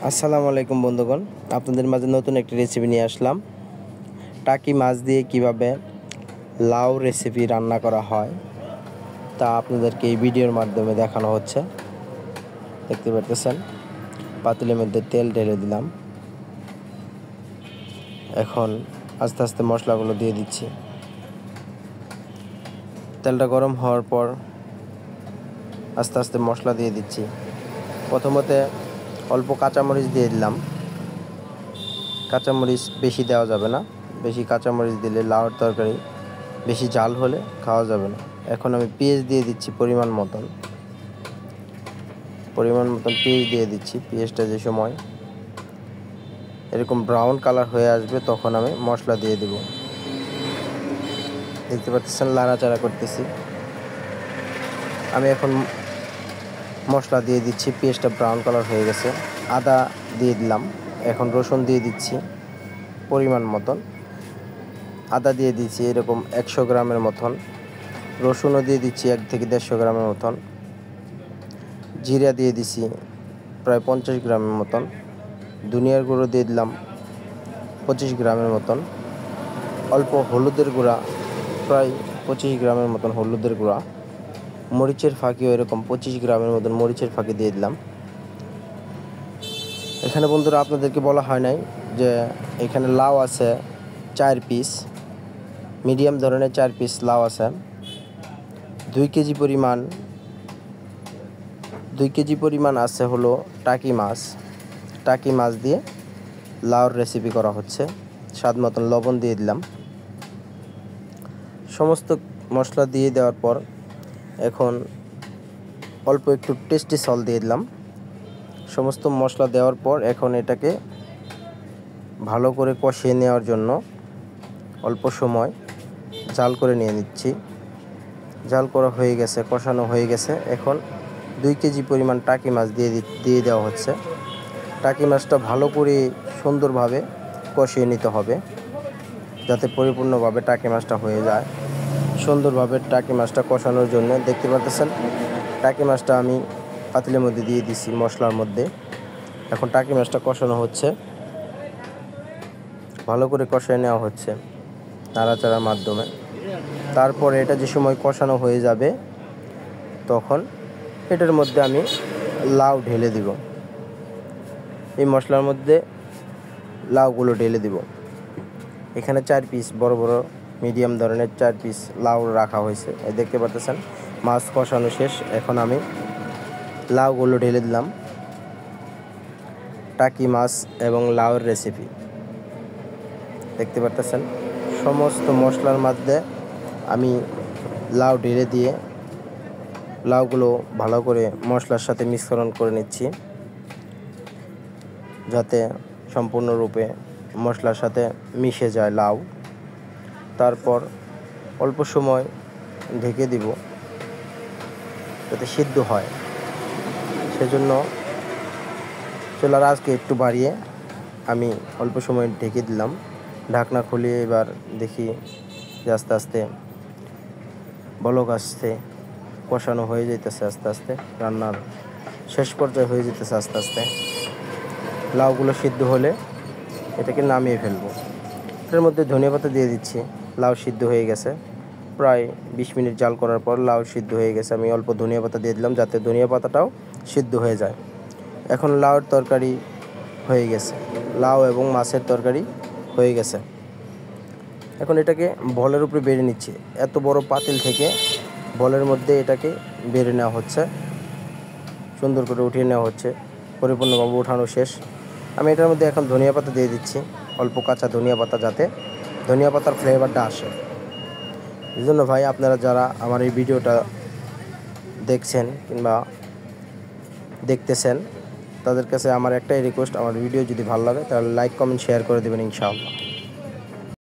আসসালামু আলাইকুম বন্ধুগণ, আপনাদের মাঝে নতুন একটি রেসিপি নিয়ে আসলাম। টাকি মাছ দিয়ে কিভাবে লাউ রেসিপি রান্না করা হয় তা আপনাদেরকে এই ভিডিওর মাধ্যমে দেখানো হচ্ছে। দেখতে পাচ্ছেন, পাতিলের মধ্যে তেল ঢেলে দিলাম। এখন আস্তে আস্তে মশলাগুলো দিয়ে দিচ্ছি। তেলটা গরম হওয়ার পর আস্তে আস্তে মশলা দিয়ে দিচ্ছি। প্রথমতে অল্প কাঁচামরিচ দিয়ে দিলাম। কাঁচামরিচ বেশি দেওয়া যাবে না, বেশি কাঁচামরিচ দিলে লাউয়ের তরকারি বেশি ঝাল হলে খাওয়া যাবে না। এখন আমি পেঁয়াজ দিয়ে দিচ্ছি পরিমাণ মতন পেঁয়াজ দিয়ে দিচ্ছি। পেঁয়াজটা যে সময় এরকম ব্রাউন কালার হয়ে আসবে তখন আমি মশলা দিয়ে দেব। দেখতে পাচ্ছেন লাড়াচাড়া করতেছি। আমি এখন মশলা দিয়ে দিচ্ছি। পেঁয়াজটা ব্রাউন কালার হয়ে গেছে। আদা দিয়ে দিলাম। এখন রসুন দিয়ে দিচ্ছি পরিমাণ মতন। আদা দিয়ে দিচ্ছি এরকম 100 গ্রামের মতন। রসুনও দিয়ে দিচ্ছি 1 থেকে 150 গ্রামের মতন। জিরা দিয়ে দিচ্ছি প্রায় 50 গ্রামের মতন। ধনিয়ার গুঁড়ো দিয়ে দিলাম 25 গ্রামের মতন। অল্প হলুদের গুঁড়া প্রায় 25 গ্রামের মতন হলুদের গুঁড়া। মরিচের ফাঁকিও এরকম 25 গ্রামের মতন মরিচের ফাঁকি দিয়ে দিলাম। এখানে বন্ধুরা আপনাদেরকে বলা হয় নাই যে এখানে লাউ আছে 4 পিস, মিডিয়াম ধরনের 4 পিস লাউ আছে। 2 কেজি পরিমাণ আছে হলো টাকি মাছ দিয়ে লাউর রেসিপি করা হচ্ছে। স্বাদ মতন লবণ দিয়ে দিলাম। সমস্ত মশলা দিয়ে দেওয়ার পর এখন অল্প একটু টেস্টি সল্ট দিয়ে দিলাম। সমস্ত মশলা দেওয়ার পর এখন এটাকে ভালো করে কষিয়ে নেওয়ার জন্য অল্প সময় জাল করে নিয়ে নিচ্ছি। জাল করা হয়ে গেছে, কষানো হয়ে গেছে। এখন 2 কেজি পরিমাণ টাকি মাছ দিয়ে দেওয়া হচ্ছে। টাকি মাছটা ভালো করে সুন্দরভাবে কষিয়ে নিতে হবে যাতে পরিপূর্ণভাবে টাকি মাছটা হয়ে যায়। সুন্দরভাবে টাকি মাছটা কষানোর জন্য দেখতে পাচ্ছেন টাকি মাছটা আমি পাতিলের মধ্যে দিয়ে দিছি মশলার মধ্যে। এখন টাকি মাছটা কষানো হচ্ছে, ভালো করে কষিয়ে নেওয়া হচ্ছে নাড়াচাড়ার মাধ্যমে। তারপরে এটা যে সময় কষানো হয়ে যাবে তখন এটার মধ্যে আমি লাউ ঢেলে দিব। এই মশলার মধ্যে লাউগুলো ঢেলে দিব। এখানে 4 পিস বড় বড় মিডিয়াম ধরনের 4 পিস লাউ রাখা হয়েছে। দেখতে পাচ্ছেন মাছ কষানো শেষ। এখন আমি লাউগুলো ঢেলে দিলাম। টাকি মাছ এবং লাউয়ের রেসিপি দেখতে পাচ্ছেন। সমস্ত মশলার মধ্যে আমি লাউ ঢেলে দিয়ে লাউগুলো ভালো করে মশলার সাথে মিশ্রণ করে নিচ্ছি যাতে সম্পূর্ণরূপে মশলার সাথে মিশে যায় লাউ। তারপর অল্প সময় ঢেকে দিব যাতে সিদ্ধ হয়। সেজন্য চুলার আঁচকে একটু বাড়িয়ে আমি অল্প সময় ঢেকে দিলাম। ঢাকনা খুলিয়ে এবার দেখি যে আস্তে আস্তে বলক আসছে, কষানো হয়ে যেতেছে আস্তে আস্তে, রান্নার শেষ পর্যায়ে হয়ে যেতেছে আস্তে আস্তে। লাউগুলো সিদ্ধ হলে এটাকে নামিয়ে ফেলবো। এর মধ্যে ধনিয়া পাতা দিয়ে দিচ্ছি। লাউ সিদ্ধ হয়ে গেছে। প্রায় 20 মিনিট জাল করার পর লাউ সিদ্ধ হয়ে গেছে। আমি অল্প ধনিয়া পাতা দিয়ে দিলাম যাতে ধনিয়া পাতাটাও সিদ্ধ হয়ে যায়। এখন লাউয়ের তরকারি হয়ে গেছে। লাউ এবং মাছের তরকারি হয়ে গেছে। এখন এটাকে বলের উপরে বেড়ে নিচ্ছি। এত বড় পাতিল থেকে বলের মধ্যে এটাকে বেড়ে নেওয়া হচ্ছে, সুন্দর করে উঠিয়ে নেওয়া হচ্ছে। পরিপূর্ণভাবে উঠানো শেষ। আমি এটার মধ্যে এখন ধনিয়া পাতা দিয়ে দিচ্ছি, অল্প কাঁচা ধনিয়া পাতা, যাতে ধনিয়া পাতার ফ্লেভারটা আসে। এই জন্য ভাই আপনারা যারা আমার এই ভিডিওটা দেখছেন কিংবা দেখতেছেন তাদের কাছে আমার একটাই রিকোয়েস্ট, আমার ভিডিও যদি ভালো লাগে তাহলে লাইক কমেন্ট শেয়ার করে দেবেন ইনশাআল্লাহ।